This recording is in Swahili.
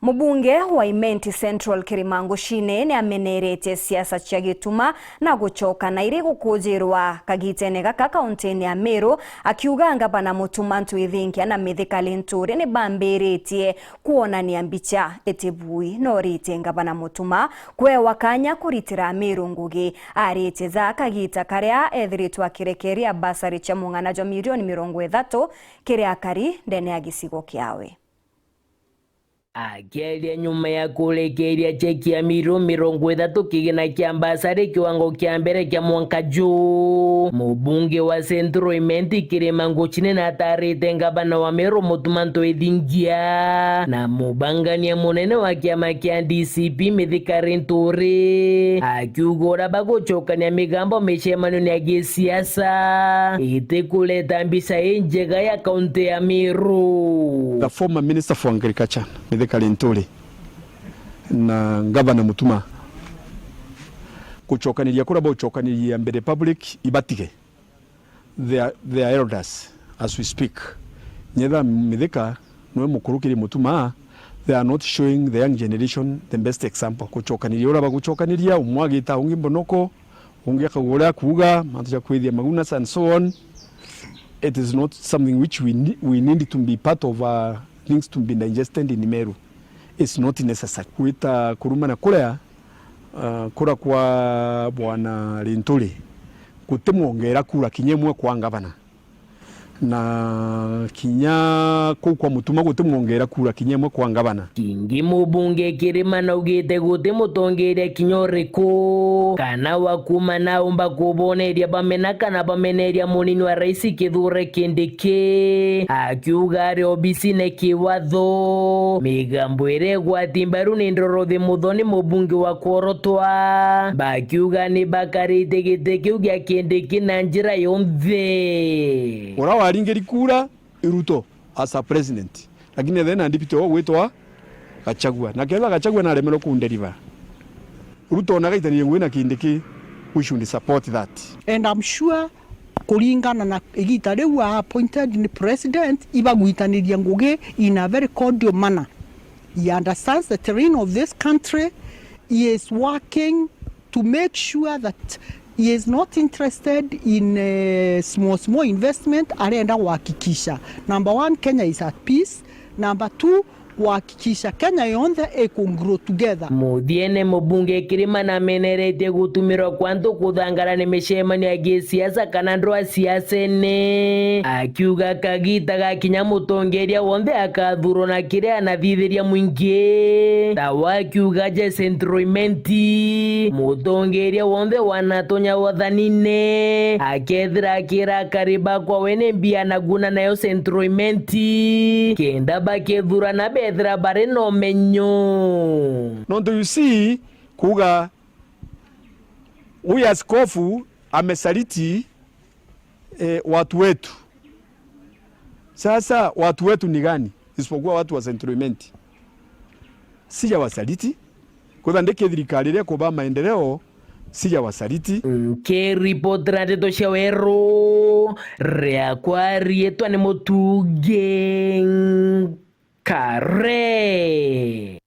Mubunge wa Imenti Central Kirimango Shine ni amenerete siasa cia gituma na gucoka na iri gukujirwa kagitene gaka kauntini ya Meru akiuga ngabana Mutumanto ithinkia na mithikali nturi ni bambiritie kuonania mbicha etibui no rite ngabana Mutuma kwewa kanya kuritira Meru ngugi arite za kagita karia ethiritwa kirekeria basari cia mung'ana jo milioni 30 kiria kari ndene ya gicigo kiawe. Akiaria nyuma ya kurekeria cheki ya milioni 30 kigina kia mbasari kiwango kia mbere kia mwaka juu. Mubunge wa Central Imenti Kirimango Shine na tarite ngabana wa Meru Mutumanto ithinkia na mubangania munene wa kiama kia DCP mithikari nturi akiugora bagucokania migambo micemano ya gisiasa ite kuleta mbica njega ya kaunti ya Meru. The former Minister for Agriculture mithikari nturi na Governor Mutuma kuchokaniria kuraba uchokaniria mbere public ibatige they are elders as we speak nyetha mithika nwe mukurukiri Mutuma they are not showing the young generation the best example kuchokaniria uraba kuchokaniria umwagita ungi mbonoko ungi akagura kuga matacha kwithia maguna and so on. It is not something which we need to be part of things to be digested in Meru. It's not necessary. Kuita kuruma na kulea kura kwa bwana Linturi kutemwongera kura kinyemwe kwa ngabana na kinya kwa Mutuma gutemwongera kura kinyemwe kwa ngabana. Kingi mubunge Kirima na ugite gutemutongeria kinyoriko kana wakuma na umba kuboneria bamenaka na bameneria munini wa rais Kithure Kindiki akiuga ari obisine kiwatho migambo ire gwatimbaru ni ndorothe muthoni mubunge wa Korotwa bakiuga ni bakarite gite kiu gia Kindiki na njira yonthe aringeri kura Ruto as a president lakini then andipite wetwa Gachagua na kela Gachagua na remelo kunderiva Ruto na gaitani ngwena Kindiki we should support that, and I'm sure kuringana na igita riu appointed in president ibagwitaniria ngugi in a very cordial manner. He understands the terrain of this country. He is working to make sure that he is not interested in small investment. Arenda kuhakikisha number 1 Kenya is at peace, number 2 kuhakikisha Kenya yonthe grow together. Muthiene mubunge Kirima na menerete gutumirwa kwantu kuthangara ni micemania ya gisiasa kana ndwa siasene akiuga kagita gakinya mutongeria wonthe akathurwo na kiria na thithiria mwingi tawa akiuga je Central Imenti mutongeria wonthe wanatonya wathanine akethira kira kariba kwa wene mbia na guna nayo Central Imenti kenda bakethura na bare no menyo. Nondo you see kuga huyu askofu amesaliti watu wetu. Sasa watu wetu ni gani isipokuwa watu wa Central Imenti? Sija wasaliti kwa ndeke thirikari ile kwa maendeleo sija wasaliti. Report to shawero rea kwa rietwa ni Mutuge Kare.